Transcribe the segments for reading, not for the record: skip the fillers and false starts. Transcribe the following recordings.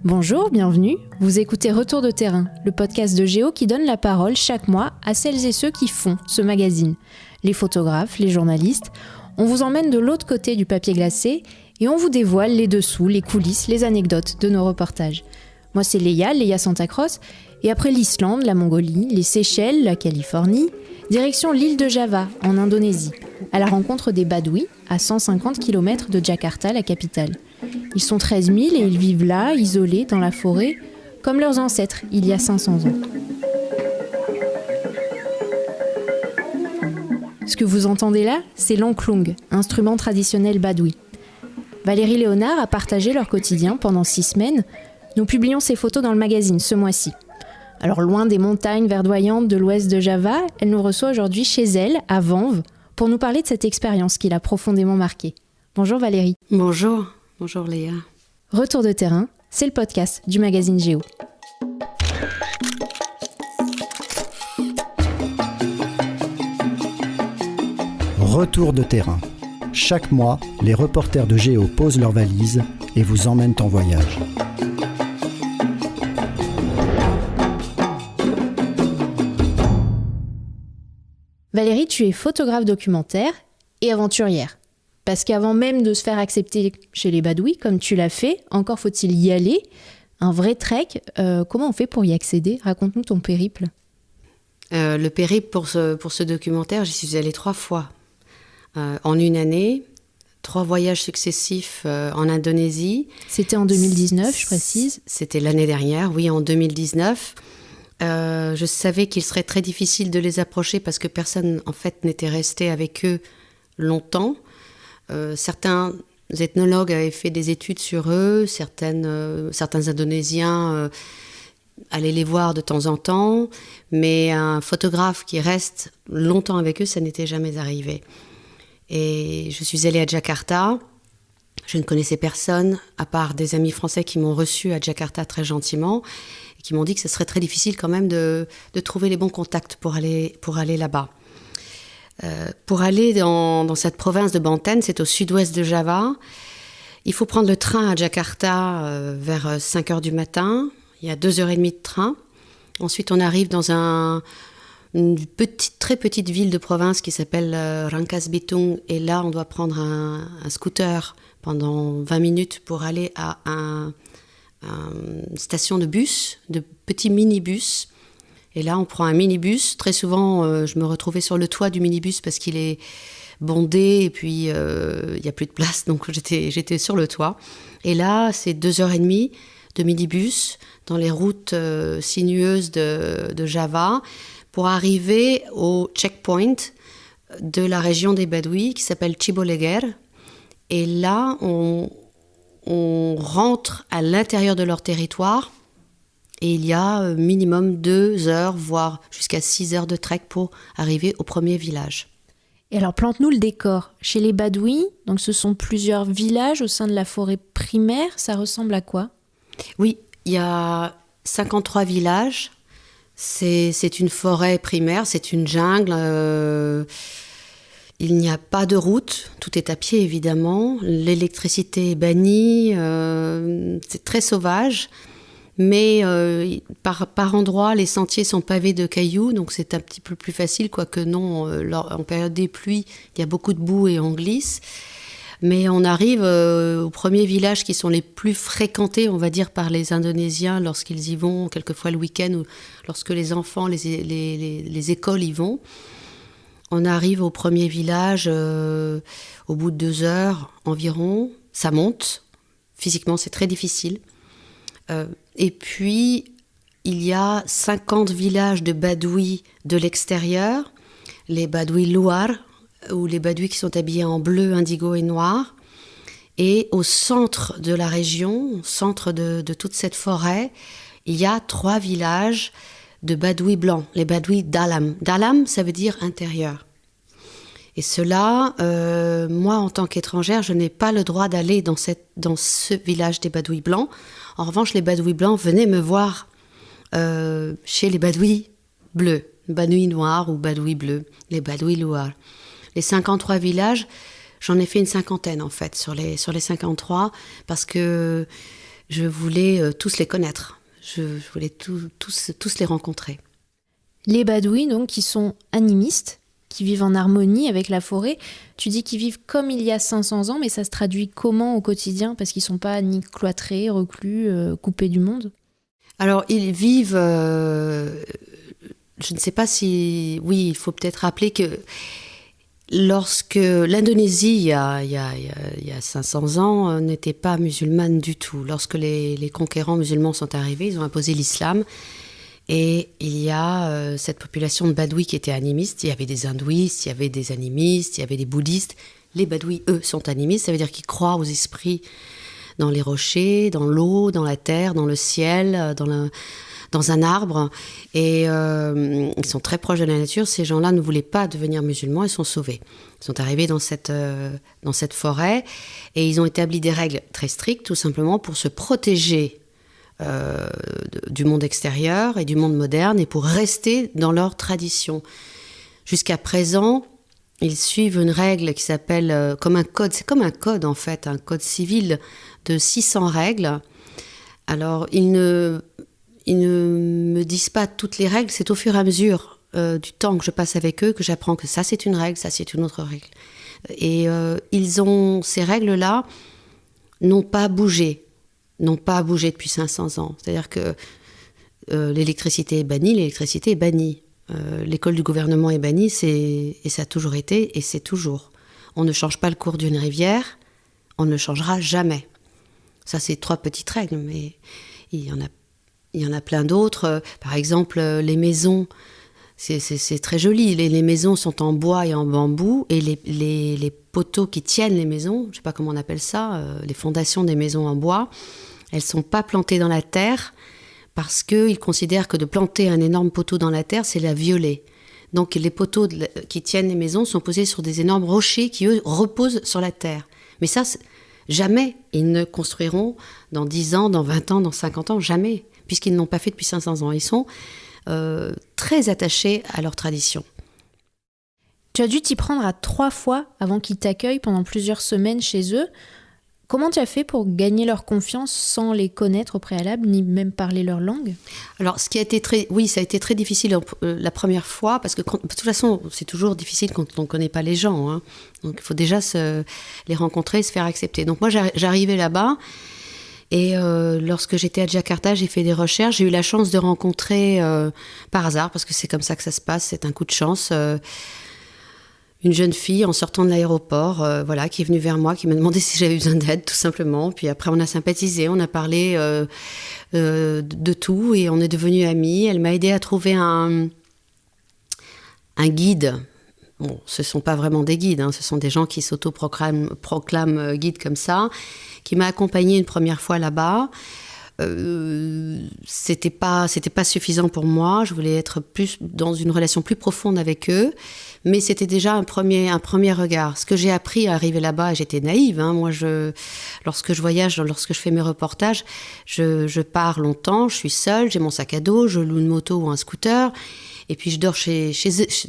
Bonjour, bienvenue. Vous écoutez Retour de terrain, le podcast de Géo qui donne la parole chaque mois à celles et ceux qui font ce magazine. Les photographes, les journalistes. On vous emmène de l'autre côté du papier glacé et on vous dévoile les dessous, les coulisses, les anecdotes de nos reportages. Moi c'est Léa Santa Croce, et après l'Islande, la Mongolie, les Seychelles, la Californie, direction l'île de Java, en Indonésie, à la rencontre des Badouis, à 150 km de Jakarta, la capitale. Ils sont 13 000 et ils vivent là, isolés, dans la forêt, comme leurs ancêtres, il y a 500 ans. Ce que vous entendez là, c'est l'angklung, instrument traditionnel badoui. Valérie Léonard a partagé leur quotidien pendant 6 semaines. Nous publions ces photos dans le magazine ce mois-ci. Alors loin des montagnes verdoyantes de l'ouest de Java, elle nous reçoit aujourd'hui chez elle, à Vanves, pour nous parler de cette expérience qui l'a profondément marquée. Bonjour Valérie. Bonjour Léa. Retour de terrain, c'est le podcast du magazine Géo. Retour de terrain. Chaque mois, les reporters de Géo posent leurs valises et vous emmènent en voyage. Valérie, tu es photographe documentaire et aventurière. Parce qu'avant même de se faire accepter chez les Badouis, comme tu l'as fait, encore faut-il y aller, un vrai trek, comment on fait pour y accéder ? Raconte-nous ton périple. Le périple pour ce documentaire, j'y suis allée 3 fois. En une année, 3 voyages successifs en Indonésie. C'était en 2019, je précise. C'était l'année dernière, oui, en 2019. Je savais qu'il serait très difficile de les approcher parce que personne, en fait, n'était resté avec eux longtemps. Certains ethnologues avaient fait des études sur eux, certains Indonésiens allaient les voir de temps en temps, mais un photographe qui reste longtemps avec eux, ça n'était jamais arrivé. Et je suis allée à Jakarta. Je ne connaissais personne, à part des amis français qui m'ont reçue à Jakarta très gentiment, et qui m'ont dit que ce serait très difficile quand même de trouver les bons contacts pour aller là-bas. Pour aller dans cette province de Banten, c'est au sud-ouest de Java. Il faut prendre le train à Jakarta vers 5h du matin. Il y a 2h30 de train. Ensuite, on arrive dans une très petite ville de province qui s'appelle Rangkas Bitung. Et là, on doit prendre un scooter pendant 20 minutes pour aller à une station de bus, de petits minibus. Et là, on prend un minibus. Très souvent, je me retrouvais sur le toit du minibus parce qu'il est bondé et puis il n'y a plus de place. Donc, j'étais sur le toit. Et là, c'est 2h30 de minibus dans les routes sinueuses de Java pour arriver au checkpoint de la région des Badouis qui s'appelle Ciboleger. Et là, on rentre à l'intérieur de leur territoire. Et il y a minimum 2 heures, voire jusqu'à 6 heures de trek pour arriver au premier village. Et alors, plante-nous le décor. Chez les Badouis, donc ce sont plusieurs villages au sein de la forêt primaire. Ça ressemble à quoi ? Oui, il y a 53 villages. C'est une forêt primaire, c'est une jungle. Il n'y a pas de route. Tout est à pied, évidemment. L'électricité est bannie. C'est très sauvage. Mais par endroits, les sentiers sont pavés de cailloux, donc c'est un petit peu plus facile, quoique non, en période des pluies, il y a beaucoup de boue et on glisse. Mais on arrive aux premiers villages qui sont les plus fréquentés, on va dire, par les Indonésiens lorsqu'ils y vont, quelquefois le week-end, ou lorsque les enfants, les écoles y vont. On arrive au premier village au bout de 2 heures environ. Ça monte. Physiquement, c'est très difficile. Et puis, il y a 50 villages de Badouis de l'extérieur, les Badouis Luar, ou les Badouis qui sont habillés en bleu, indigo et noir. Et au centre de la région, au centre de toute cette forêt, il y a 3 villages de Badouis blancs, les Badouis Dalam. Dalam, ça veut dire intérieur. Et cela, moi, en tant qu'étrangère, je n'ai pas le droit d'aller dans ce village des Badouis blancs. En revanche, les Badouis blancs venaient me voir chez les Badouis bleus, Badouis noirs ou Badouis bleus, les Badouis Luar. Les 53 villages, j'en ai fait une 50aine en fait sur les 53, parce que je voulais tous les connaître. Je voulais tous les rencontrer. Les Badouis, donc, qui sont animistes, qui vivent en harmonie avec la forêt. Tu dis qu'ils vivent comme il y a 500 ans, mais ça se traduit comment au quotidien? Parce qu'ils ne sont pas ni cloîtrés, reclus, coupés du monde. Alors, ils vivent... je ne sais pas si... Oui, il faut peut-être rappeler que lorsque l'Indonésie, il y a 500 ans, n'était pas musulmane du tout. Lorsque les conquérants musulmans sont arrivés, ils ont imposé l'islam. Et il y a cette population de Badouis qui était animiste. Il y avait des hindouistes, il y avait des animistes, il y avait des bouddhistes. Les Badouis, eux, sont animistes. Ça veut dire qu'ils croient aux esprits dans les rochers, dans l'eau, dans la terre, dans le ciel, dans un arbre. Et ils sont très proches de la nature. Ces gens-là ne voulaient pas devenir musulmans, ils sont sauvés. Ils sont arrivés dans cette forêt et ils ont établi des règles très strictes, tout simplement pour se protéger du monde extérieur et du monde moderne et pour rester dans leur tradition. Jusqu'à présent, ils suivent une règle qui s'appelle comme un code. C'est comme un code en fait, un code civil de 600 règles. Alors, ils ne me disent pas toutes les règles, c'est au fur et à mesure du temps que je passe avec eux que j'apprends que ça c'est une règle, ça c'est une autre règle. Et ces règles-là n'ont pas bougé depuis 500 ans. C'est-à-dire que l'électricité est bannie, l'école du gouvernement est bannie, et ça a toujours été, et c'est toujours. On ne change pas le cours d'une rivière, on ne le changera jamais. Ça, c'est 3 petites règles, mais il y en a plein d'autres. Par exemple, les maisons, c'est très joli. Les maisons sont en bois et en bambou, et les poteaux qui tiennent les maisons, je ne sais pas comment on appelle ça, les fondations des maisons en bois, elles ne sont pas plantées dans la terre parce qu'ils considèrent que de planter un énorme poteau dans la terre, c'est la violer. Donc les poteaux qui tiennent les maisons sont posés sur des énormes rochers qui, eux, reposent sur la terre. Mais ça, jamais ils ne construiront dans 10 ans, dans 20 ans, dans 50 ans, jamais, puisqu'ils n'ont pas fait depuis 500 ans. Ils sont très attachés à leur tradition. Tu as dû t'y prendre à 3 fois avant qu'ils t'accueillent pendant plusieurs semaines chez eux. Comment tu as fait pour gagner leur confiance sans les connaître au préalable, ni même parler leur langue? Alors, ça a été très difficile la première fois, parce que de toute façon, c'est toujours difficile quand on ne connaît pas les gens. Hein. Donc, il faut déjà les rencontrer, se faire accepter. Donc, moi, j'arrivais là-bas, et lorsque j'étais à Jakarta, j'ai fait des recherches. J'ai eu la chance de rencontrer, par hasard, parce que c'est comme ça que ça se passe, c'est un coup de chance, une jeune fille en sortant de l'aéroport, qui est venue vers moi, qui m'a demandé si j'avais besoin d'aide, tout simplement. Puis après, on a sympathisé, on a parlé de tout et on est devenus amis. Elle m'a aidé à trouver un guide. Bon, ce ne sont pas vraiment des guides, hein, ce sont des gens qui s'autoproclament guides comme ça, qui m'a accompagnée une première fois là-bas. C'était pas suffisant pour moi. Je voulais être plus dans une relation plus profonde avec eux, mais c'était déjà un premier regard. Ce que j'ai appris à arriver là-bas, et j'étais naïve. Hein, moi, lorsque je voyage, lorsque je fais mes reportages, je pars longtemps. Je suis seule, j'ai mon sac à dos, je loue une moto ou un scooter. Et puis je dors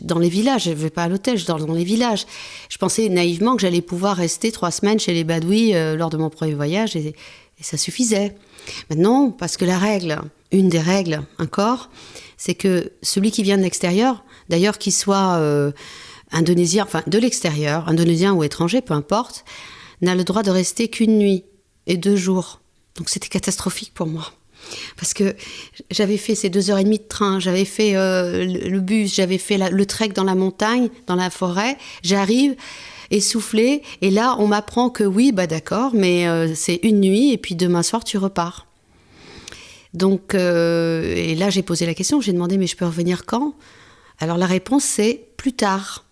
dans les villages, je ne vais pas à l'hôtel, je dors dans les villages. Je pensais naïvement que j'allais pouvoir rester 3 semaines chez les Badouis lors de mon premier voyage, et ça suffisait. Maintenant, parce que une des règles encore, c'est que celui qui vient de l'extérieur, d'ailleurs qu'il soit indonésien, enfin de l'extérieur, indonésien ou étranger, peu importe, n'a le droit de rester qu'une nuit et 2 jours. Donc c'était catastrophique pour moi. Parce que j'avais fait ces 2h30 de train, j'avais fait le bus, j'avais fait le trek dans la montagne, dans la forêt. J'arrive essoufflée, et là on m'apprend que oui, d'accord, mais c'est une nuit et puis demain soir tu repars. Donc, et là j'ai posé la question, j'ai demandé mais je peux revenir quand? Alors la réponse c'est plus tard.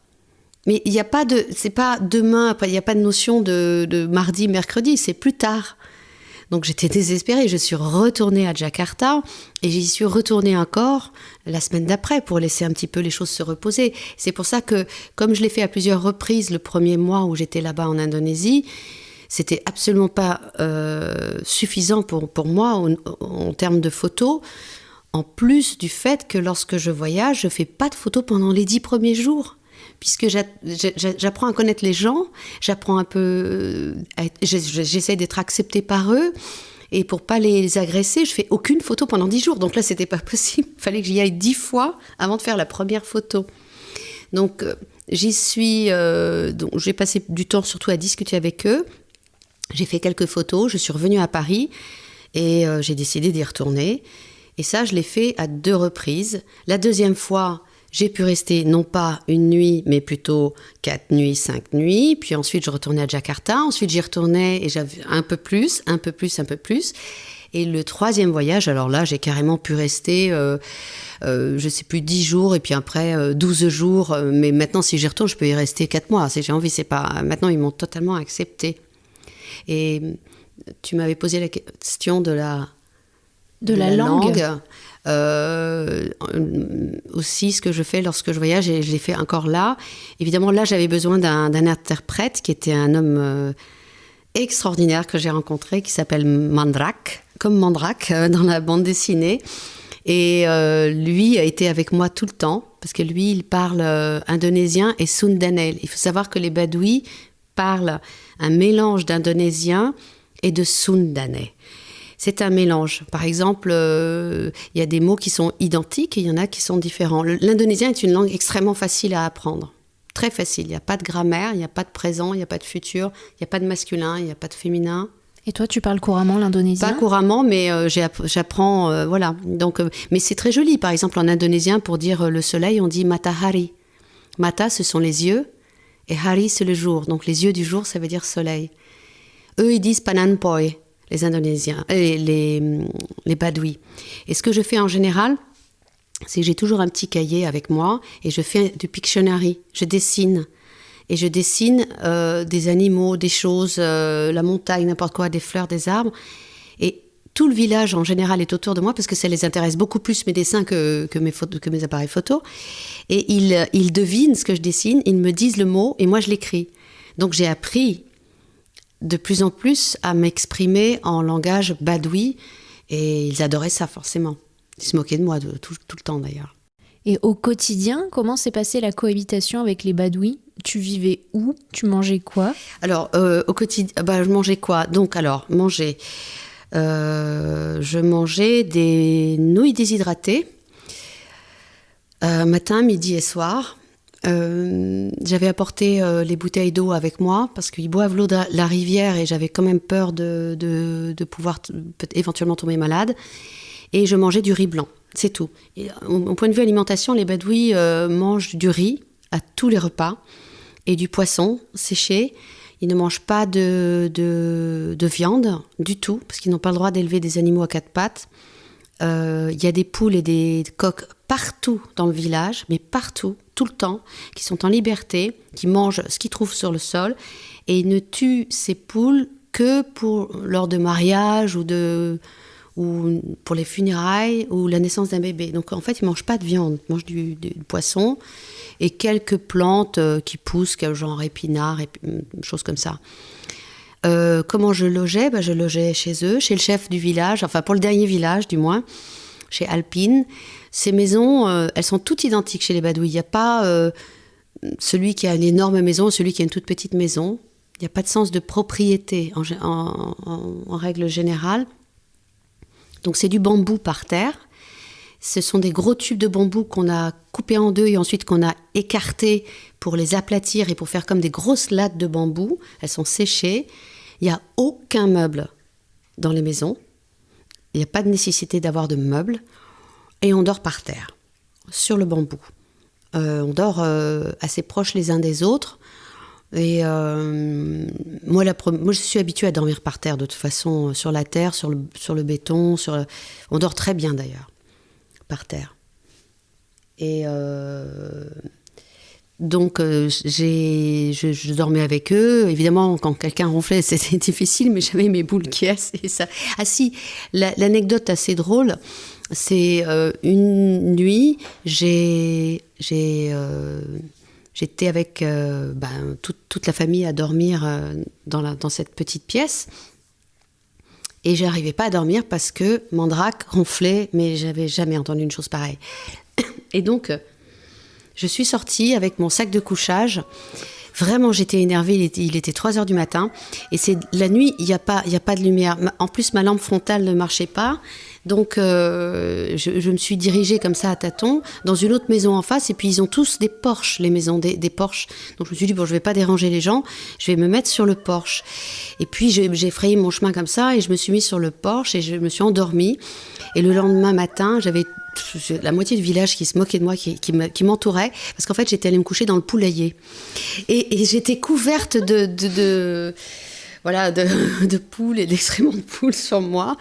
Mais il n'y a pas c'est pas demain, il n'y a pas de notion de mardi, mercredi, c'est plus tard. Donc j'étais désespérée, je suis retournée à Jakarta et j'y suis retournée encore la semaine d'après pour laisser un petit peu les choses se reposer. C'est pour ça que, comme je l'ai fait à plusieurs reprises le premier mois où j'étais là-bas en Indonésie, c'était absolument pas suffisant pour moi en termes de photos, en plus du fait que lorsque je voyage, je fais pas de photos pendant les 10 premiers jours. Puisque j'apprends à connaître les gens, j'apprends un peu, j'essaie d'être acceptée par eux, Et pour pas les agresser, je fais aucune photo pendant 10 jours. Donc là, c'était pas possible. Il fallait que j'y aille 10 fois avant de faire la première photo. Donc j'y suis... donc, j'ai passé du temps surtout à discuter avec eux. J'ai fait quelques photos. Je suis revenue à Paris et j'ai décidé d'y retourner. Et ça, je l'ai fait à 2 reprises. La deuxième fois, j'ai pu rester non pas une nuit, mais plutôt 4 nuits, 5 nuits. Puis ensuite, je retournais à Jakarta. Ensuite, j'y retournais et j'avais un peu plus. Et le 3e voyage, alors là, j'ai carrément pu rester, je sais plus, 10 jours. Et puis après, 12 jours. Mais maintenant, si j'y retourne, je peux y rester 4 mois. Si j'ai envie, c'est pas... Maintenant, ils m'ont totalement accepté. Et tu m'avais posé la question de la langue. Aussi, ce que je fais lorsque je voyage, et je l'ai fait encore là. Évidemment, là, j'avais besoin d'un interprète qui était un homme extraordinaire que j'ai rencontré, qui s'appelle Mandrak, comme Mandrake dans la bande dessinée. Et lui a été avec moi tout le temps, parce que lui, il parle indonésien et sundanais. Il faut savoir que les Badouis parlent un mélange d'indonésien et de sundanais. C'est un mélange. Par exemple, il y a des mots qui sont identiques et il y en a qui sont différents. L'indonésien est une langue extrêmement facile à apprendre. Très facile. Il n'y a pas de grammaire, il n'y a pas de présent, il n'y a pas de futur, il n'y a pas de masculin, il n'y a pas de féminin. Et toi, tu parles couramment l'indonésien ? Pas couramment, mais j'apprends, voilà. Donc, mais c'est très joli. Par exemple, en indonésien, pour dire le soleil, on dit matahari. Mata, ce sont les yeux, et hari, c'est le jour. Donc les yeux du jour, ça veut dire soleil. Eux, ils disent pananpoy. Les Indonésiens, les Badouis. Et ce que je fais en général, c'est que j'ai toujours un petit cahier avec moi et je fais du Pictionary. Je dessine. Et je dessine des animaux, des choses, la montagne, n'importe quoi, des fleurs, des arbres. Et tout le village, en général, est autour de moi parce que ça les intéresse beaucoup plus, mes dessins, que mes appareils photo. Et ils devinent ce que je dessine, ils me disent le mot et moi, je l'écris. Donc, j'ai appris de plus en plus à m'exprimer en langage badoui et ils adoraient ça forcément. Ils se moquaient de moi tout le temps d'ailleurs. Et au quotidien, comment s'est passée la cohabitation avec les Badouis ? Tu vivais où ? Tu mangeais quoi ? Alors au quotidien, je mangeais quoi ? Donc je mangeais des nouilles déshydratées matin, midi et soir. J'avais apporté les bouteilles d'eau avec moi parce qu'ils boivent l'eau de la rivière et j'avais quand même peur de pouvoir éventuellement tomber malade. Et je mangeais du riz blanc, c'est tout. Et, au point de vue alimentation, les Badouis mangent du riz à tous les repas et du poisson séché. Ils ne mangent pas de viande du tout parce qu'ils n'ont pas le droit d'élever des animaux à 4 pattes. Il y a des poules et des coqs partout dans le village, mais partout, tout le temps, qui sont en liberté, qui mangent ce qu'ils trouvent sur le sol, et ils ne tuent ces poules que lors de mariage ou pour les funérailles ou la naissance d'un bébé. Donc en fait, ils ne mangent pas de viande, ils mangent du poisson et quelques plantes qui poussent, genre épinards, choses comme ça. Comment je logeais ? Je logeais chez eux, chez le chef du village, enfin pour le dernier village du moins, chez Alpine. Ces maisons, elles sont toutes identiques chez les Badouis. Il n'y a pas celui qui a une énorme maison, celui qui a une toute petite maison. Il n'y a pas de sens de propriété en règle générale. Donc c'est du bambou par terre. Ce sont des gros tubes de bambou qu'on a coupés en 2 et ensuite qu'on a écartés pour les aplatir et pour faire comme des grosses lattes de bambou. Elles sont séchées. Il n'y a aucun meuble dans les maisons. Il n'y a pas de nécessité d'avoir de meubles. Et on dort par terre, sur le bambou. On dort assez proches les uns des autres. Et moi, je suis habituée à dormir par terre, de toute façon, sur la terre, sur le béton. On dort très bien d'ailleurs, par terre. Et donc, je dormais avec eux. Évidemment, quand quelqu'un ronflait, c'était difficile, mais j'avais mes boules qui et ça. Ah si, l'anecdote assez drôle, c'est une nuit, j'étais avec toute la famille à dormir dans cette petite pièce. Et je n'arrivais pas à dormir parce que Mandrake ronflait, mais je n'avais jamais entendu une chose pareille. Et donc, je suis sortie avec mon sac de couchage Vraiment, j'étais énervée, il était 3h du matin. Et c'est la nuit, il y a pas de lumière. En plus, ma lampe frontale ne marchait pas. Donc, je me suis dirigée comme ça à tâtons dans une autre maison en face. Et puis, ils ont tous des porches, les maisons, des porches. Donc, je me suis dit, bon, je vais pas déranger les gens. Je vais me mettre sur le porche. Et puis, j'ai frayé mon chemin comme ça. Et je me suis mise sur le porche et je me suis endormie. Et le lendemain matin, j'avais la moitié du village qui se moquait de moi, qui m'entourait. Parce qu'en fait, j'étais allée me coucher dans le poulailler. Et j'étais couverte de poules et d'excréments de poules sur moi.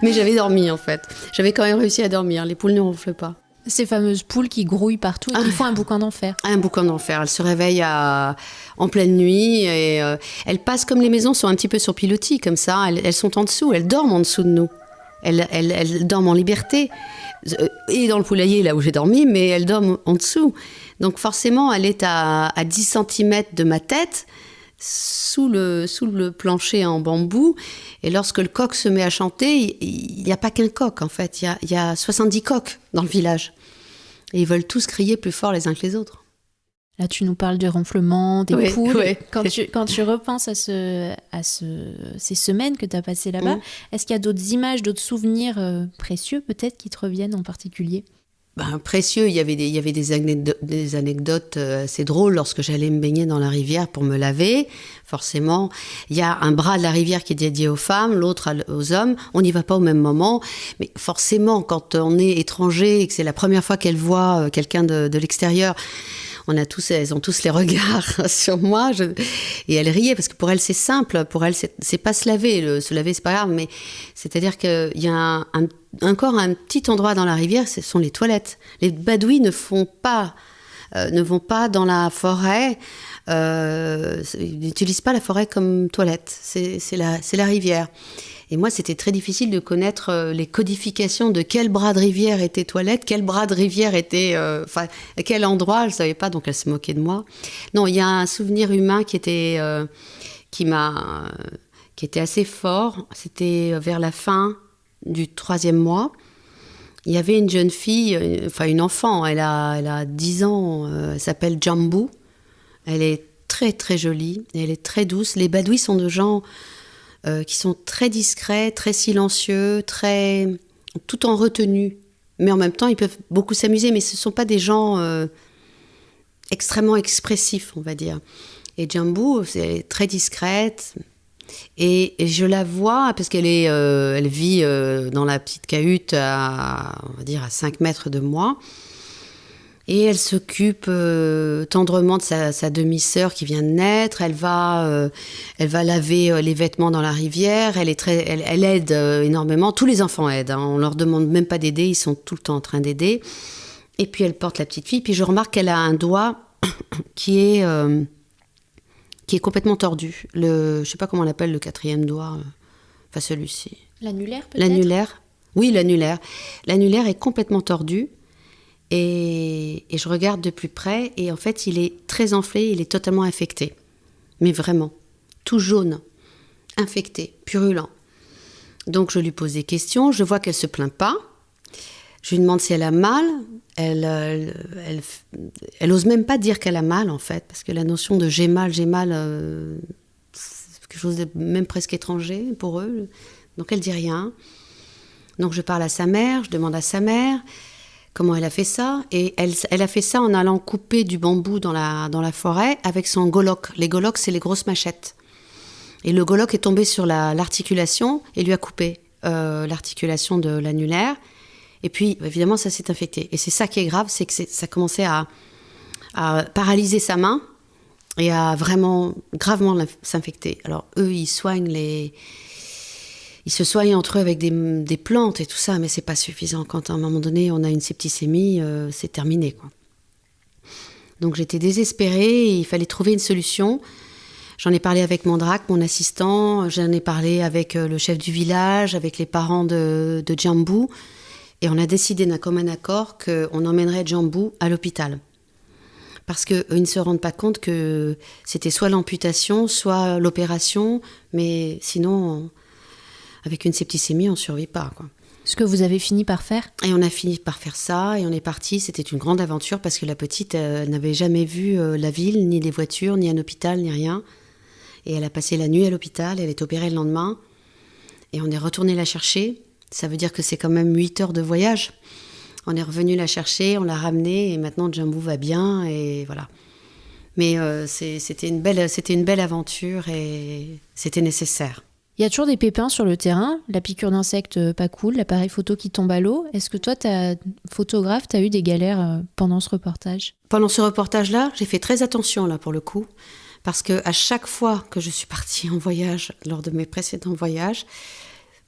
Mais j'avais dormi, en fait. J'avais quand même réussi à dormir. Les poules ne ronflent pas. Ces fameuses poules qui grouillent partout et qui font un boucan d'enfer. Un boucan d'enfer. Elles se réveillent en pleine nuit et elles passent, comme les maisons sont un petit peu sur pilotis, comme ça. Elles sont en dessous. Elles dorment en dessous de nous. Elles dorment en liberté. Et dans le poulailler, là où j'ai dormi, mais elles dorment en dessous. Donc forcément, elle est à 10 cm de ma tête, sous le plancher en bambou. Et lorsque le coq se met à chanter, il n'y a pas qu'un coq, en fait. Il y a 70 coqs dans le village. Et ils veulent tous crier plus fort les uns que les autres. Là, tu nous parles du ronflement, des poules. Oui. Quand tu repenses à ces semaines que tu as passées là-bas, est-ce qu'il y a d'autres images, d'autres souvenirs précieux peut-être qui te reviennent en particulier ? Précieux, il y avait des anecdotes assez drôles lorsque j'allais me baigner dans la rivière pour me laver. Forcément, il y a un bras de la rivière qui est dédié aux femmes, l'autre aux hommes. On n'y va pas au même moment. Mais forcément, quand on est étranger et que c'est la première fois qu'elle voit quelqu'un de l'extérieur, elles ont tous les regards sur moi. Et elles riaient parce que pour elles, c'est simple. Pour elles, c'est pas se laver. Se laver, c'est pas grave. Mais c'est-à-dire qu'il y a encore un petit endroit dans la rivière, ce sont les toilettes. Les Badouis ne vont pas dans la forêt. Ils n'utilisent pas la forêt comme toilette. C'est la rivière. Et moi, c'était très difficile de connaître les codifications de quel bras de rivière était toilette, quel bras de rivière était... à quel endroit, je ne savais pas, donc elle se moquait de moi. Non, il y a un souvenir humain qui était assez fort. C'était vers la fin du 3e mois. Il y avait une jeune fille, une enfant, elle a 10 ans, elle s'appelle Jambu. Elle est très, très jolie, elle est très douce. Les Badouis sont de gens... qui sont très discrets, très silencieux, tout en retenue. Mais en même temps, ils peuvent beaucoup s'amuser, mais ce ne sont pas des gens extrêmement expressifs, on va dire. Et Jambu, c'est très discrète. Et je la vois, parce elle vit dans la petite cahute on va dire à 5 mètres de moi. Et elle s'occupe tendrement de sa demi-sœur qui vient de naître. Elle va laver les vêtements dans la rivière. Elle aide énormément. Tous les enfants aident. Hein. On leur demande même pas d'aider. Ils sont tout le temps en train d'aider. Et puis elle porte la petite fille. Puis je remarque qu'elle a un doigt qui est complètement tordu. Je sais pas comment on l'appelle, le 4e doigt. Celui-ci. L'annulaire peut-être ? L'annulaire. Oui, l'annulaire. L'annulaire est complètement tordu. Et je regarde de plus près, et en fait, il est très enflé, il est totalement infecté. Mais vraiment, tout jaune, infecté, purulent. Donc, je lui pose des questions, je vois qu'elle ne se plaint pas. Je lui demande si elle a mal. Elle ose même pas dire qu'elle a mal, en fait, parce que la notion de j'ai mal, c'est quelque chose de même presque étranger pour eux. Donc, elle dit rien. Donc, je parle à sa mère, je demande à sa mère comment elle a fait ça. Et elle a fait ça en allant couper du bambou dans la forêt avec son goloc. Les golocs, c'est les grosses machettes. Et le goloc est tombé sur l'articulation et lui a coupé l'articulation de l'annulaire. Et puis, évidemment, ça s'est infecté. Et c'est ça qui est grave, c'est que ça commençait à paralyser sa main et à vraiment gravement s'infecter. Alors, eux, ils se soignent entre eux avec des plantes et tout ça, mais c'est pas suffisant. Quand à un moment donné, on a une septicémie, c'est terminé, quoi. Donc j'étais désespérée et il fallait trouver une solution. J'en ai parlé avec Mandrake, mon assistant, j'en ai parlé avec le chef du village, avec les parents de Jambu, et on a décidé d'un commun accord qu'on emmènerait Jambu à l'hôpital. Parce qu'ils ne se rendent pas compte que c'était soit l'amputation, soit l'opération, mais sinon... avec une septicémie, on ne survit pas, quoi. Ce que vous avez fini par faire ? Et on a fini par faire ça, et on est parti. C'était une grande aventure parce que la petite n'avait jamais vu la ville, ni les voitures, ni un hôpital, ni rien. Et elle a passé la nuit à l'hôpital, elle est opérée le lendemain. Et on est retourné la chercher. Ça veut dire que c'est quand même 8 heures de voyage. On est revenu la chercher, on l'a ramenée, et maintenant Jambou va bien, et voilà. Mais c'était une belle aventure, et c'était nécessaire. Il y a toujours des pépins sur le terrain, la piqûre d'insectes pas cool, l'appareil photo qui tombe à l'eau. Est-ce que toi, photographe, tu as eu des galères pendant ce reportage ? Pendant ce reportage-là, j'ai fait très attention là pour le coup, parce qu'à chaque fois que je suis partie en voyage, lors de mes précédents voyages,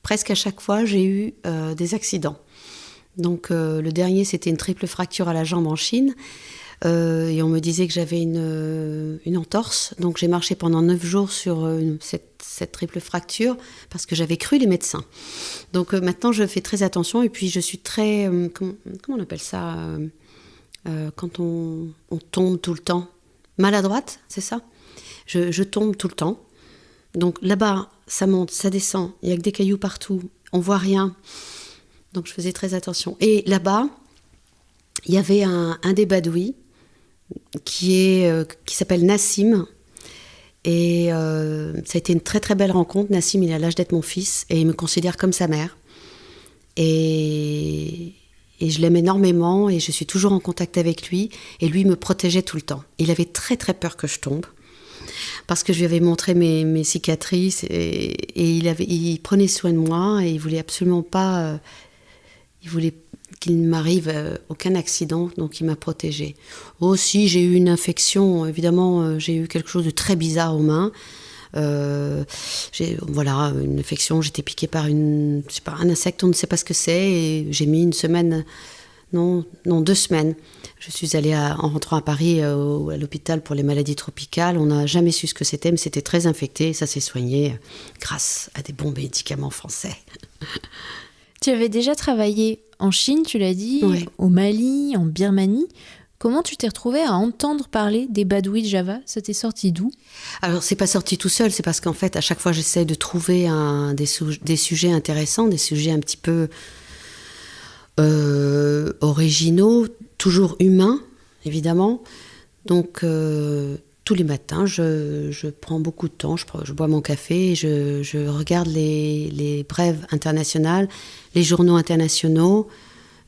presque à chaque fois, j'ai eu des accidents. Donc le dernier, c'était une triple fracture à la jambe en Chine. Et on me disait que j'avais une entorse. Donc j'ai marché pendant 9 jours sur cette triple fracture parce que j'avais cru les médecins. Donc maintenant, je fais très attention. Et puis je suis très... comment on appelle ça quand on tombe tout le temps ? Maladroite, c'est ça ? Je tombe tout le temps. Donc là-bas, ça monte, ça descend. Il n'y a que des cailloux partout. On ne voit rien. Donc je faisais très attention. Et là-bas, il y avait un des badouis qui s'appelle Nassim. Et ça a été une très très belle rencontre. Nassim, il a l'âge d'être mon fils et il me considère comme sa mère. Et je l'aime énormément et je suis toujours en contact avec lui. Et lui me protégeait tout le temps. Il avait très très peur que je tombe. Parce que je lui avais montré mes cicatrices et il prenait soin de moi et il voulait absolument pas... il voulait qu'il ne m'arrive aucun accident, donc il m'a protégée. Aussi, j'ai eu une infection, évidemment, j'ai eu quelque chose de très bizarre aux mains. Voilà, une infection, j'étais piquée par un insecte, on ne sait pas ce que c'est, et j'ai mis 2 semaines. Je suis allée en rentrant à Paris à l'hôpital pour les maladies tropicales. On n'a jamais su ce que c'était, mais c'était très infecté, ça s'est soigné grâce à des bons médicaments français. Tu avais déjà travaillé en Chine, tu l'as dit, ouais. Au Mali, en Birmanie. Comment tu t'es retrouvée à entendre parler des badouis de Java ? Ça t'est sorti d'où ? Alors, c'est pas sorti tout seul, c'est parce qu'en fait, à chaque fois, j'essaie de trouver des sujets intéressants, des sujets un petit peu originaux, toujours humains, évidemment. Donc, tous les matins, je prends beaucoup de temps, je bois mon café, et je regarde les brèves internationales, les journaux internationaux.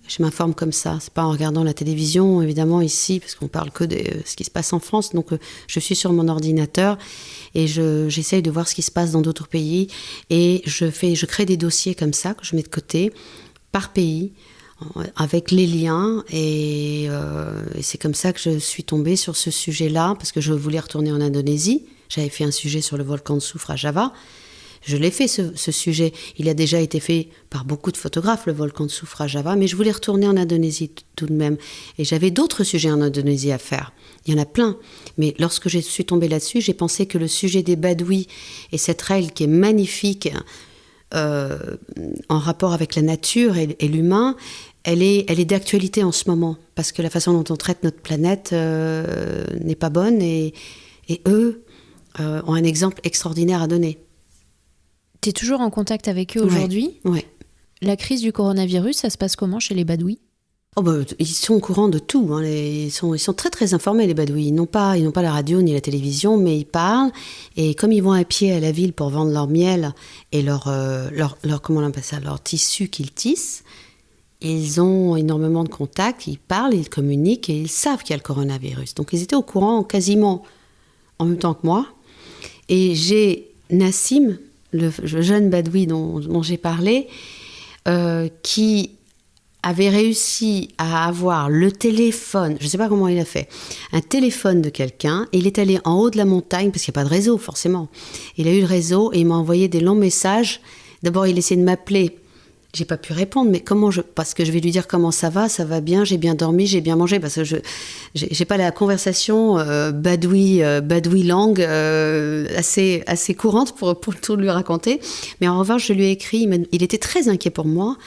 Je m'informe comme ça, c'est pas en regardant la télévision, évidemment, ici, parce qu'on parle que de ce qui se passe en France. Donc, je suis sur mon ordinateur et j'essaye de voir ce qui se passe dans d'autres pays. Et je crée des dossiers comme ça, que je mets de côté, par pays, avec les liens. Et c'est comme ça que je suis tombée sur ce sujet-là, parce que je voulais retourner en Indonésie. J'avais fait un sujet sur le volcan de soufre à Java. Je l'ai fait, ce sujet. Il a déjà été fait par beaucoup de photographes, le volcan de soufre à Java, mais je voulais retourner en Indonésie tout de même. Et j'avais d'autres sujets en Indonésie à faire. Il y en a plein. Mais lorsque je suis tombée là-dessus, j'ai pensé que le sujet des badouis et cette règle qui est magnifique en rapport avec la nature et l'humain, elle est d'actualité en ce moment. Parce que la façon dont on traite notre planète n'est pas bonne. Et eux ont un exemple extraordinaire à donner. Tu es toujours en contact avec eux aujourd'hui ? Oui. La crise du coronavirus, ça se passe comment chez les badouis ? Ils sont au courant de tout. Hein. Ils sont très très informés, les badouis. Ils n'ont pas la radio ni la télévision, mais ils parlent. Et comme ils vont à pied à la ville pour vendre leur miel et leur comment on appelle ça, leur tissu qu'ils tissent, ils ont énormément de contacts. Ils parlent, ils communiquent et ils savent qu'il y a le coronavirus. Donc ils étaient au courant quasiment en même temps que moi. Et j'ai Nassim, le jeune badoui dont j'ai parlé, qui avait réussi à avoir le téléphone, je ne sais pas comment il a fait, un téléphone de quelqu'un. Il est allé en haut de la montagne, parce qu'il n'y a pas de réseau forcément. Il a eu le réseau et il m'a envoyé des longs messages. D'abord, il essayait de m'appeler. J'ai pas pu répondre, mais parce que je vais lui dire comment ça va bien, j'ai bien dormi, j'ai bien mangé, parce que j'ai pas la conversation badoui langue assez courante pour tout lui raconter. Mais en revanche, je lui ai écrit, il était très inquiet pour moi,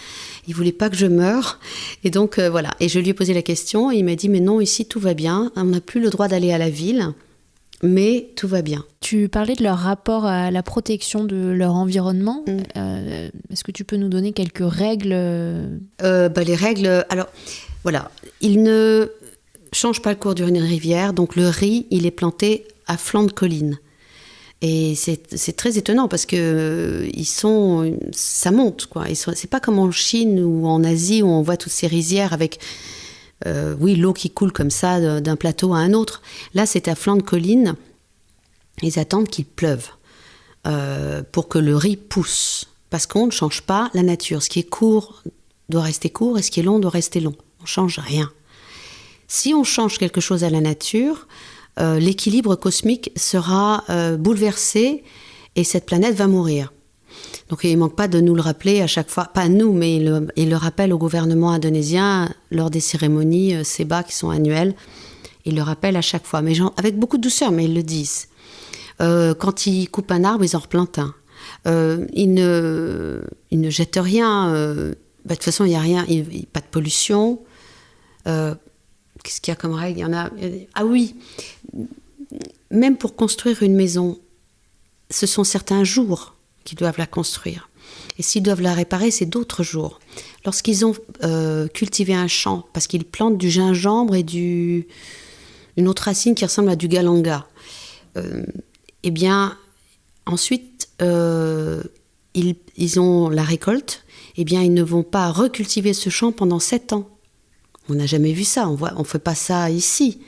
il voulait pas que je meure, et donc voilà. Et je lui ai posé la question, et il m'a dit, mais non, ici tout va bien, on n'a plus le droit d'aller à la ville, mais tout va bien. Tu parlais de leur rapport à la protection de leur environnement. Est-ce que tu peux nous donner quelques règles Les règles, alors voilà, ils ne changent pas le cours d'une rivière, donc le riz, il est planté à flanc de colline. Et c'est très étonnant parce que ça monte, quoi. C'est pas comme en Chine ou en Asie où on voit toutes ces rizières avec l'eau qui coule comme ça d'un plateau à un autre. Là, c'est à flanc de colline. Ils attendent qu'il pleuve pour que le riz pousse. Parce qu'on ne change pas la nature. Ce qui est court doit rester court et ce qui est long doit rester long. On ne change rien. Si on change quelque chose à la nature, l'équilibre cosmique sera bouleversé et cette planète va mourir. Donc il ne manque pas de nous le rappeler à chaque fois, pas nous, mais il le rappelle au gouvernement indonésien lors des cérémonies SEBA qui sont annuelles. Il le rappelle à chaque fois, mais avec beaucoup de douceur, mais ils le disent. Quand ils coupent un arbre, ils en replantent un. Ils ne jettent rien. De toute façon, il n'y a rien, pas de pollution. Qu'est-ce qu'il y a comme règle ? Il y en a. Ah oui, même pour construire une maison, ce sont certains jours qu'ils doivent la construire. Et s'ils doivent la réparer, c'est d'autres jours. Lorsqu'ils ont cultivé un champ, parce qu'ils plantent du gingembre et une autre racine qui ressemble à du galanga, eh bien, ensuite, ils ont la récolte, eh bien, ils ne vont pas recultiver ce champ pendant 7 ans. On n'a jamais vu ça, on fait pas ça ici.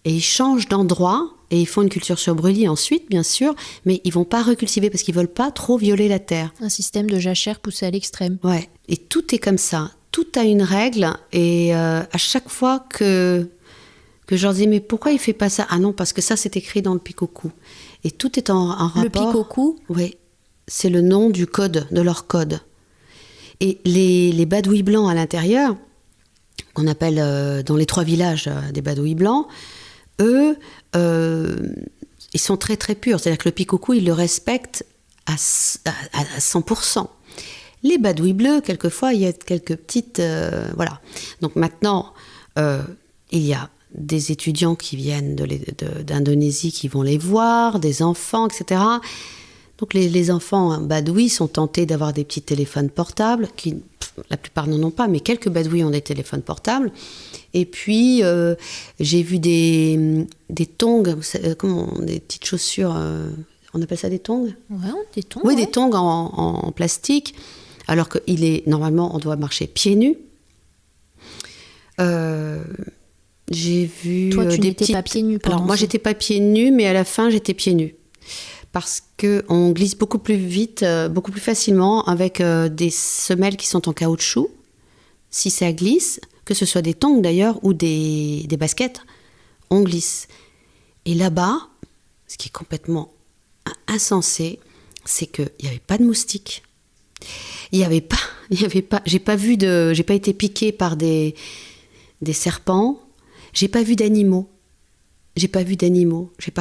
Et ils changent d'endroit, et ils font une culture sur brûlis ensuite, bien sûr, mais ils vont pas recultiver parce qu'ils veulent pas trop violer la terre. Un système de jachère poussé à l'extrême. Ouais, et tout est comme ça. Tout a une règle, et à chaque fois que je leur dis, mais pourquoi il fait pas ça ? Ah non, parce que ça, c'est écrit dans le Pikoku. Et tout est en rapport. Le Pikoku ? Oui, c'est le nom du code, de leur code. Et les badouis blancs à l'intérieur, qu'on appelle dans les 3 villages des badouis blancs, eux, ils sont très très purs. C'est-à-dire que le Pikoku, ils le respectent à 100%. Les badouis bleus, quelquefois, il y a quelques petites... voilà. Donc maintenant, il y a des étudiants qui viennent d'Indonésie qui vont les voir, des enfants, etc. Donc les enfants badouis sont tentés d'avoir des petits téléphones portables, qui la plupart n'en ont pas, mais quelques badouis ont des téléphones portables. Et puis j'ai vu des tongs, des petites chaussures, on appelle ça des tongs ? Ouais, des tongs. Oui, ouais. des tongs en plastique, alors que normalement on doit marcher pieds nus. J'ai vu Toi, tu des n'étais pas pieds nus pendant Alors moi, ça. j'étais pas pieds nus, mais à la fin, j'étais pieds nus. Parce qu'on glisse beaucoup plus vite, beaucoup plus facilement avec des semelles qui sont en caoutchouc. Si ça glisse, que ce soit des tongs d'ailleurs ou des baskets, on glisse. Et là-bas, ce qui est complètement insensé, c'est qu'il n'y avait pas de moustiques. J'ai pas été piquée par des serpents. J'ai pas vu d'animaux. J'ai pas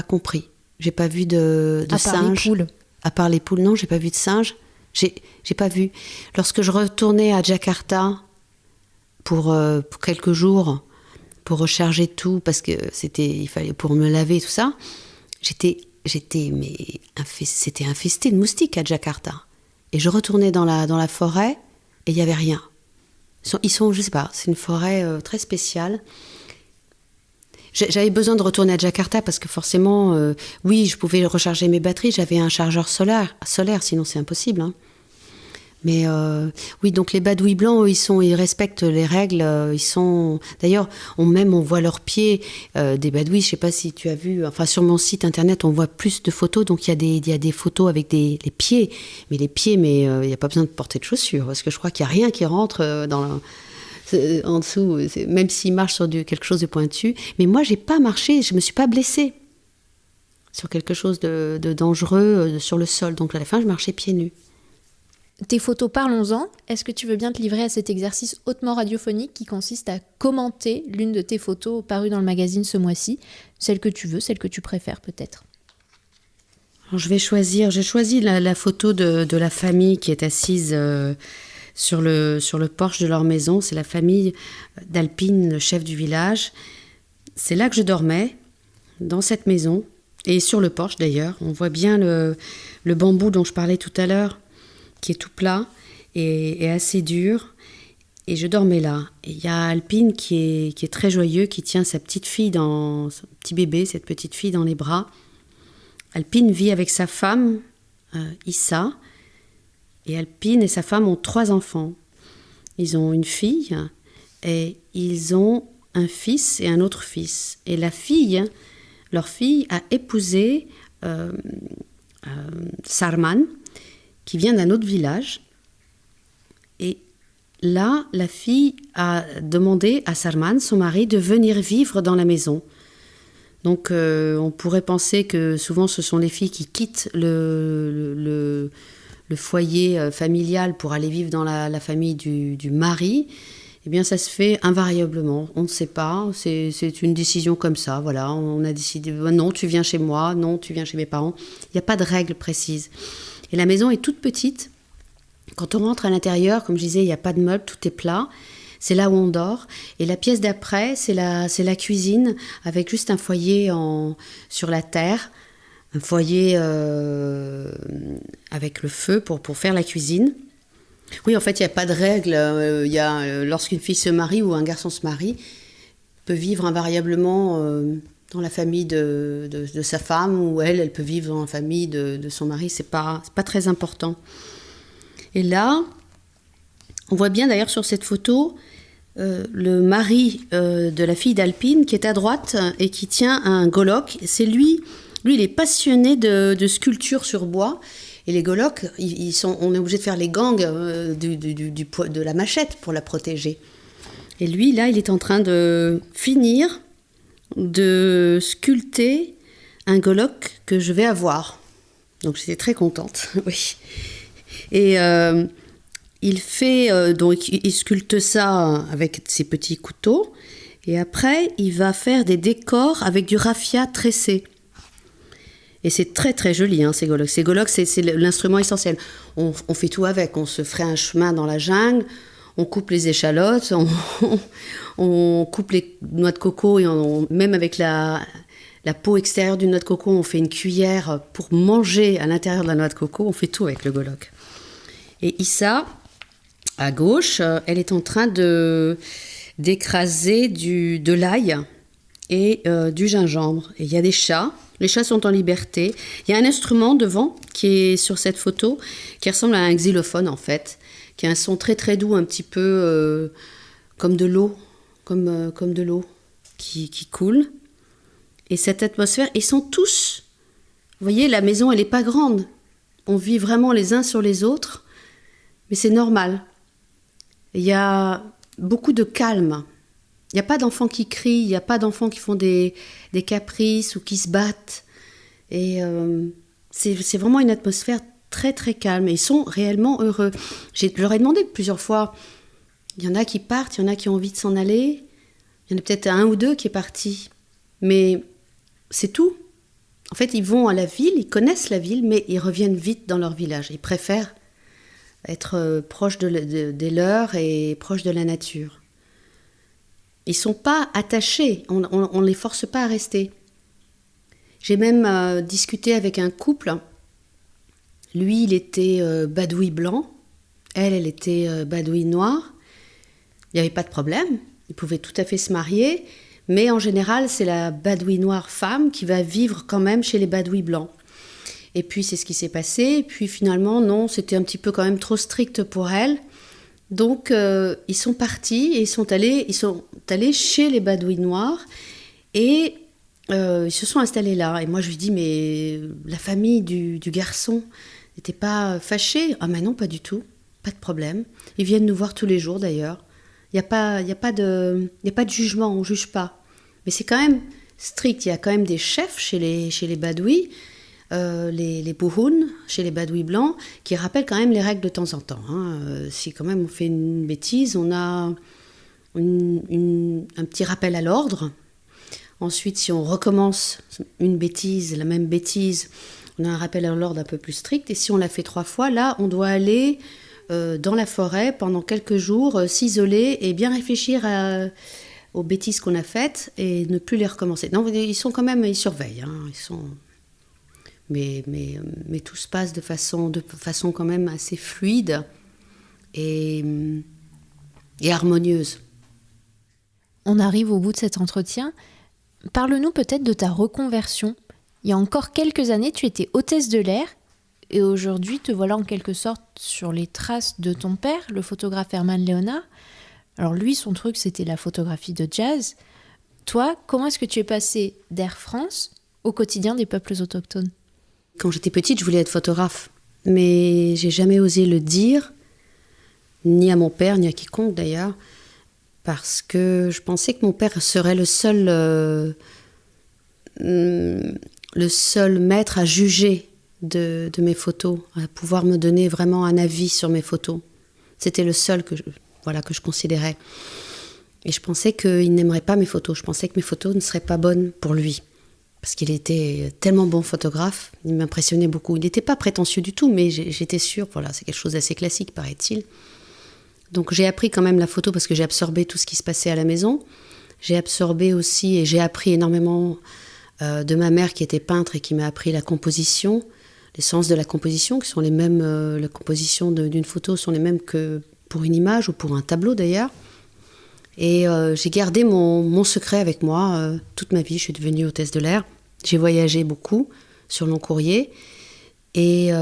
compris. J'ai pas vu de singes. À part les poules. À part les poules, non, j'ai pas vu de singes. J'ai pas vu. Lorsque je retournais à Jakarta pour quelques jours, pour recharger tout, parce que il fallait pour me laver tout ça, c'était infesté de moustiques à Jakarta. Et je retournais dans la forêt et il y avait rien. Ils sont, je sais pas, c'est une forêt très spéciale. J'avais besoin de retourner à Jakarta parce que forcément, oui, je pouvais recharger mes batteries. J'avais un chargeur solaire, sinon c'est impossible. Hein. Mais oui, donc les badouis blancs, ils respectent les règles. D'ailleurs, on voit leurs pieds des badouis. Je sais pas si tu as vu. Enfin, sur mon site internet, on voit plus de photos. Donc il y a des photos avec les pieds. Mais les pieds, il n'y a pas besoin de porter de chaussures parce que je crois qu'il n'y a rien qui rentre en dessous, même s'il marche sur quelque chose de pointu. Mais moi, j'ai pas marché, je me suis pas blessée sur quelque chose de dangereux sur le sol. Donc à la fin, je marchais pieds nus. Tes photos, parlons-en. Est-ce que tu veux bien te livrer à cet exercice hautement radiophonique qui consiste à commenter l'une de tes photos parues dans le magazine ce mois-ci, celle que tu veux, celle que tu préfères peut-être? Alors, j'ai choisi la photo de la famille qui est assise sur le porche de leur maison. C'est la famille d'Alpine, le chef du village. C'est là que je dormais, dans cette maison. Et sur le porche d'ailleurs, on voit bien le bambou dont je parlais tout à l'heure, qui est tout plat et assez dur. Et je dormais là. Et il y a Alpine qui est très joyeux, qui tient sa petite fille son petit bébé, cette petite fille dans les bras. Alpine vit avec sa femme, Issa. Et Alpine et sa femme ont 3 enfants. Ils ont une fille et ils ont un fils et un autre fils. Et leur fille a épousé Sarman, qui vient d'un autre village. Et là, la fille a demandé à Sarman, son mari, de venir vivre dans la maison. Donc, on pourrait penser que souvent, ce sont les filles qui quittent le foyer familial pour aller vivre dans la famille du mari. Eh bien, ça se fait invariablement. On ne sait pas. C'est une décision comme ça. Voilà, on a décidé, non, tu viens chez moi, non, tu viens chez mes parents. Il n'y a pas de règle précise. Et la maison est toute petite. Quand on rentre à l'intérieur, comme je disais, il n'y a pas de meubles, tout est plat. C'est là où on dort. Et la pièce d'après, c'est la cuisine, avec juste un foyer sur la terre. Un foyer avec le feu pour faire la cuisine. Oui, en fait, il n'y a pas de règle. Lorsqu'une fille se marie ou un garçon se marie, peut vivre invariablement dans la famille de sa femme, ou elle peut vivre dans la famille de son mari. C'est pas très important. Et là, on voit bien d'ailleurs sur cette photo le mari de la fille d'Alpine qui est à droite et qui tient un goloc. C'est lui, il est passionné de sculpture sur bois. Et les golocs, on est obligé de faire les gangs de la machette pour la protéger. Et lui, là, il est en train de finir de sculpter un goloc que je vais avoir. Donc j'étais très contente, oui. Et il sculpte ça avec ses petits couteaux. Et après, il va faire des décors avec du raffia tressé. Et c'est très très joli, hein, ces golocs. Ces golocs, c'est l'instrument essentiel. On fait tout avec. On se ferait un chemin dans la jungle, on coupe les échalotes, on coupe les noix de coco, et même avec la peau extérieure d'une noix de coco, on fait une cuillère pour manger à l'intérieur de la noix de coco. On fait tout avec le goloc. Et Issa, à gauche, elle est en train d'écraser de l'ail et du gingembre. Et il y a des chats. Les chats sont en liberté. Il y a un instrument devant qui est sur cette photo qui ressemble à un xylophone en fait, qui a un son très très doux, un petit peu comme de l'eau, comme de l'eau qui coule. Et cette atmosphère, ils sont tous. Vous voyez, la maison, elle n'est pas grande. On vit vraiment les uns sur les autres, mais c'est normal. Il y a beaucoup de calme. Il n'y a pas d'enfants qui crient, il n'y a pas d'enfants qui font des caprices ou qui se battent. Et c'est vraiment une atmosphère très très calme. Et ils sont réellement heureux. Je leur ai demandé plusieurs fois, il y en a qui partent, il y en a qui ont envie de s'en aller. Il y en a peut-être 1 ou 2 qui est parti. Mais c'est tout. En fait, ils vont à la ville, ils connaissent la ville, mais ils reviennent vite dans leur village. Ils préfèrent être proches des leurs et proches de la nature. Ils ne sont pas attachés, on ne les force pas à rester. J'ai même discuté avec un couple. Lui, il était badoui blanc, elle était badoui noire. Il n'y avait pas de problème, ils pouvaient tout à fait se marier, mais en général, c'est la badoui noire femme qui va vivre quand même chez les badouis blancs. Et puis, c'est ce qui s'est passé. Et puis, finalement, non, c'était un petit peu quand même trop strict pour elle. Donc, ils sont partis et ils sont allés chez les badouis noirs et ils se sont installés là. Et moi, je lui dis, mais la famille du garçon n'était pas fâchée? Ah, mais non, pas du tout, pas de problème. Ils viennent nous voir tous les jours d'ailleurs. Il n'y a pas de jugement, on ne juge pas. Mais c'est quand même strict. Il y a quand même des chefs chez les badouis. Les bouhouns, chez les badouis blancs, qui rappellent quand même les règles de temps en temps. Si quand même on fait une bêtise, on a un petit rappel à l'ordre. Ensuite, si on recommence une bêtise, la même bêtise, on a un rappel à l'ordre un peu plus strict. Et si on l'a fait 3 fois, là, on doit aller dans la forêt pendant quelques jours, s'isoler et bien réfléchir aux bêtises qu'on a faites et ne plus les recommencer. Non, ils surveillent, ils sont... mais tout se passe de façon quand même assez fluide et harmonieuse. On arrive au bout de cet entretien. Parle-nous peut-être de ta reconversion. Il y a encore quelques années, tu étais hôtesse de l'air et aujourd'hui, te voilà en quelque sorte sur les traces de ton père, le photographe Herman Léonard. Alors lui, son truc, c'était la photographie de jazz. Toi, comment est-ce que tu es passée d'Air France au quotidien des peuples autochtones ? Quand j'étais petite, je voulais être photographe, mais j'ai jamais osé le dire, ni à mon père, ni à quiconque d'ailleurs, parce que je pensais que mon père serait le seul maître à juger de mes photos, à pouvoir me donner vraiment un avis sur mes photos. C'était le seul que je considérais. Et je pensais qu'il n'aimerait pas mes photos. Je pensais que mes photos ne seraient pas bonnes pour lui. Parce qu'il était tellement bon photographe, il m'impressionnait beaucoup. Il n'était pas prétentieux du tout, mais j'étais sûre, c'est quelque chose d'assez classique, paraît-il. Donc j'ai appris quand même la photo parce que j'ai absorbé tout ce qui se passait à la maison. J'ai absorbé aussi et j'ai appris énormément de ma mère qui était peintre et qui m'a appris la composition, les sens de la composition, qui sont les mêmes, la composition d'une photo sont les mêmes que pour une image ou pour un tableau d'ailleurs. Et j'ai gardé mon secret avec moi toute ma vie. Je suis devenue hôtesse de l'air. J'ai voyagé beaucoup sur long courrier. Et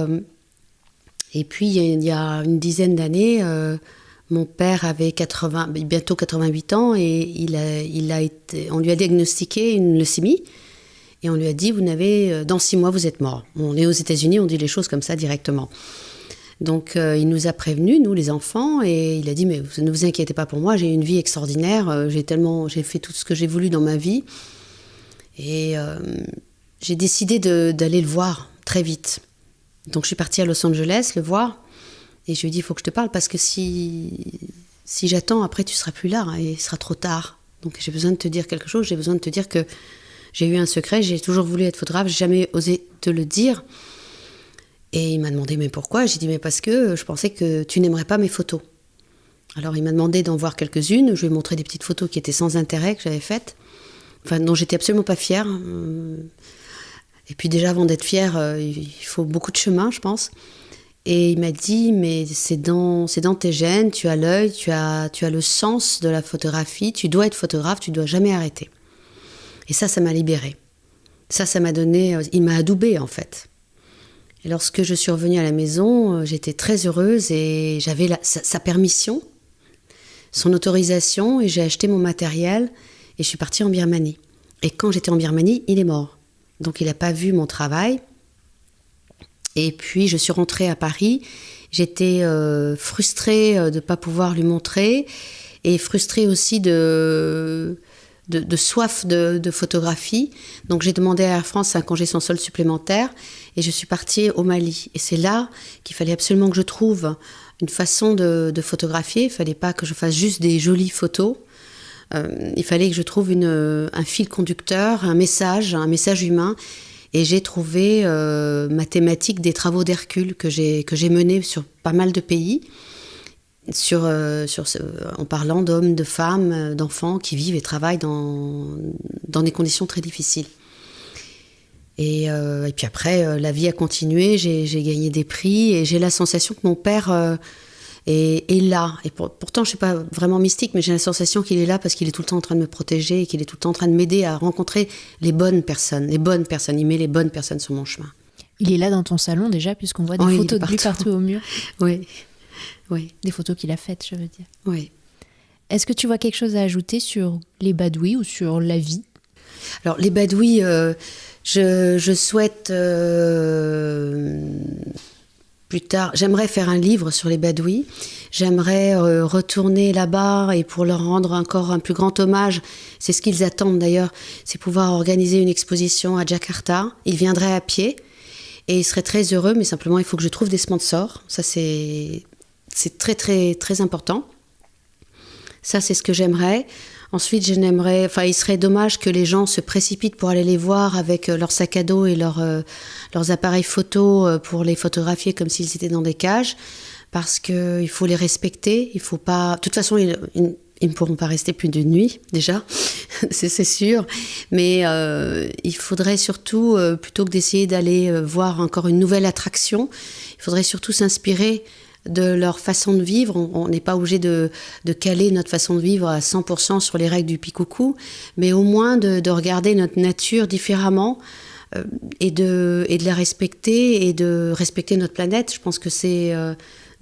puis, il y a une dizaine d'années, mon père avait bientôt 88 ans et on lui a diagnostiqué une leucémie. Et on lui a dit, dans 6 mois, vous êtes mort. On est aux États-Unis, on dit les choses comme ça directement. Donc il nous a prévenus, nous les enfants, et il a dit, mais ne vous inquiétez pas pour moi, j'ai une vie extraordinaire, j'ai fait tout ce que j'ai voulu dans ma vie. Et j'ai décidé d'aller le voir très vite. Donc je suis partie à Los Angeles le voir, et je lui ai dit, il faut que je te parle, parce que si j'attends, après tu seras plus là, et il sera trop tard. Donc j'ai besoin de te dire quelque chose, j'ai besoin de te dire que j'ai eu un secret, j'ai toujours voulu être photographe, j'ai jamais osé te le dire. Et il m'a demandé, mais pourquoi ? J'ai dit, mais parce que je pensais que tu n'aimerais pas mes photos. Alors il m'a demandé d'en voir quelques-unes, je lui ai montré des petites photos qui étaient sans intérêt, que j'avais faites, dont j'étais absolument pas fière. Et puis déjà, avant d'être fière, il faut beaucoup de chemin, je pense. Et il m'a dit, mais c'est dans tes gènes, tu as l'œil, tu as le sens de la photographie, tu dois être photographe, tu dois jamais arrêter. Et ça m'a libérée. Ça m'a donné, il m'a adoubée en fait. Et lorsque je suis revenue à la maison, j'étais très heureuse et j'avais sa permission, son autorisation, et j'ai acheté mon matériel et je suis partie en Birmanie. Et quand j'étais en Birmanie, il est mort. Donc il n'a pas vu mon travail. Et puis je suis rentrée à Paris. J'étais frustrée de ne pas pouvoir lui montrer et frustrée aussi de soif de photographie. Donc j'ai demandé à Air France un congé sans solde supplémentaire et je suis partie au Mali. Et c'est là qu'il fallait absolument que je trouve une façon de photographier. Il ne fallait pas que je fasse juste des jolies photos. Il fallait que je trouve un fil conducteur, un message humain. Et j'ai trouvé ma thématique des travaux d'Hercule que j'ai menée sur pas mal de pays. En parlant d'hommes, de femmes, d'enfants qui vivent et travaillent dans des conditions très difficiles. Et puis après, la vie a continué, j'ai gagné des prix et j'ai la sensation que mon père est là. Et pourtant, je ne suis pas vraiment mystique, mais j'ai la sensation qu'il est là parce qu'il est tout le temps en train de me protéger et qu'il est tout le temps en train de m'aider à rencontrer les bonnes personnes. Il met les bonnes personnes sur mon chemin. Il est là dans ton salon déjà, puisqu'on voit des photos de lui partout au mur. Oui. Des photos qu'il a faites, je veux dire. Oui. Est-ce que tu vois quelque chose à ajouter sur les Badouis ou sur la vie ? Alors, les Badouis, je souhaite plus tard... J'aimerais faire un livre sur les Badouis. J'aimerais retourner là-bas et pour leur rendre encore un plus grand hommage. C'est ce qu'ils attendent d'ailleurs, c'est pouvoir organiser une exposition à Jakarta. Ils viendraient à pied et ils seraient très heureux, mais simplement, il faut que je trouve des sponsors. Ça, c'est très, très, très important. Ça, c'est ce que j'aimerais. Ensuite, il serait dommage que les gens se précipitent pour aller les voir avec leur sac à dos et leurs appareils photo pour les photographier comme s'ils étaient dans des cages, parce qu'il faut les respecter. Il faut pas... De toute façon, ils Ils ne pourront pas rester plus d'une nuit, déjà, c'est sûr. Mais il faudrait surtout, plutôt que d'essayer d'aller voir encore une nouvelle attraction, il faudrait surtout s'inspirer de leur façon de vivre. On n'est pas obligé de caler notre façon de vivre à 100% sur les règles du Picoucou, mais au moins de regarder notre nature différemment et de la respecter et de respecter notre planète. Je pense que c'est...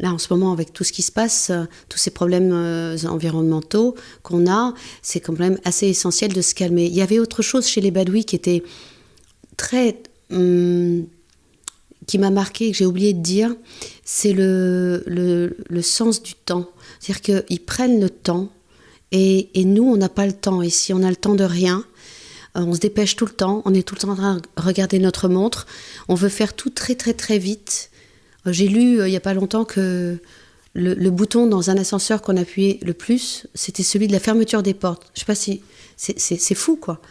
Là, en ce moment, avec tout ce qui se passe, tous ces problèmes environnementaux qu'on a, c'est quand même assez essentiel de se calmer. Il y avait autre chose chez les Badouis qui était très... qui m'a marqué, que j'ai oublié de dire, c'est le sens du temps. C'est-à-dire qu'ils prennent le temps, et nous, on n'a pas le temps ici. On a le temps de rien. On se dépêche tout le temps. On est tout le temps en train de regarder notre montre. On veut faire tout très, très, très vite. J'ai lu il n'y a pas longtemps que le bouton dans un ascenseur qu'on appuyait le plus, c'était celui de la fermeture des portes. Je ne sais pas si... C'est fou, quoi.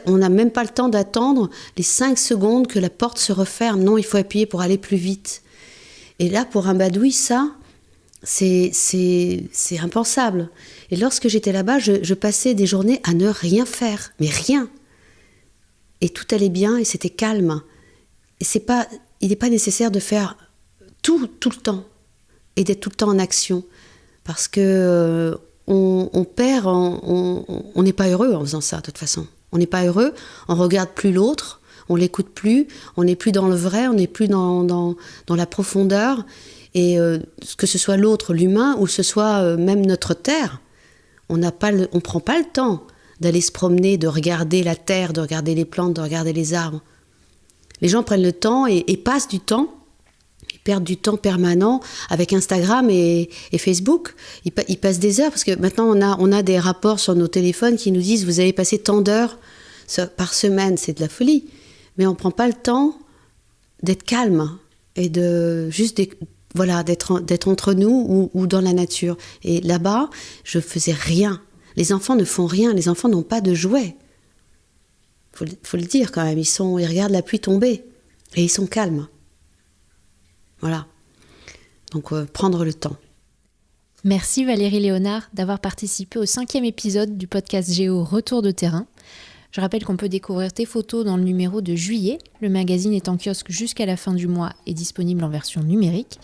On n'a même pas le temps d'attendre les 5 secondes que la porte se referme. Non, il faut appuyer pour aller plus vite. Et là, pour un Badoui, ça, c'est impensable. Et lorsque j'étais là-bas, je passais des journées à ne rien faire. Mais rien. Et tout allait bien et c'était calme. Et il n'est pas nécessaire de faire... tout le temps, et d'être tout le temps en action, parce que on perd, on n'est pas heureux en faisant ça, de toute façon. On n'est pas heureux, on regarde plus l'autre, on l'écoute plus, on n'est plus dans le vrai, on n'est plus dans la profondeur, et que ce soit l'autre, l'humain, ou ce soit même notre terre, on prend pas le temps d'aller se promener, de regarder la terre, de regarder les plantes, de regarder les arbres. Les gens prennent le temps et passent du temps, perdent du temps permanent avec Instagram et Facebook. Ils passent des heures, parce que maintenant on a des rapports sur nos téléphones qui nous disent vous avez passé tant d'heures par semaine, c'est de la folie. Mais on ne prend pas le temps d'être calme et d'être entre nous ou dans la nature. Et là-bas, je faisais rien. Les enfants ne font rien, les enfants n'ont pas de jouets. Faut le dire quand même, ils regardent la pluie tomber et ils sont calmes. Voilà. Donc, prendre le temps. Merci Valérie Léonard d'avoir participé au 5e épisode du podcast Géo Retour de terrain. Je rappelle qu'on peut découvrir tes photos dans le numéro de juillet. Le magazine est en kiosque jusqu'à la fin du mois et disponible en version numérique.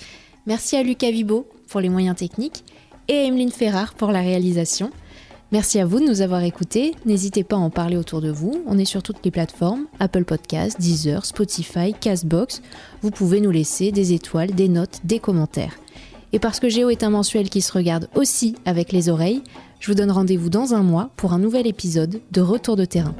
Merci à Lucas Vibo pour les moyens techniques et à Emeline Ferrard pour la réalisation. Merci à vous de nous avoir écoutés. N'hésitez pas à en parler autour de vous. On est sur toutes les plateformes, Apple Podcasts, Deezer, Spotify, Castbox. Vous pouvez nous laisser des étoiles, des notes, des commentaires. Et parce que Géo est un mensuel qui se regarde aussi avec les oreilles, je vous donne rendez-vous dans un mois pour un nouvel épisode de Retour de terrain.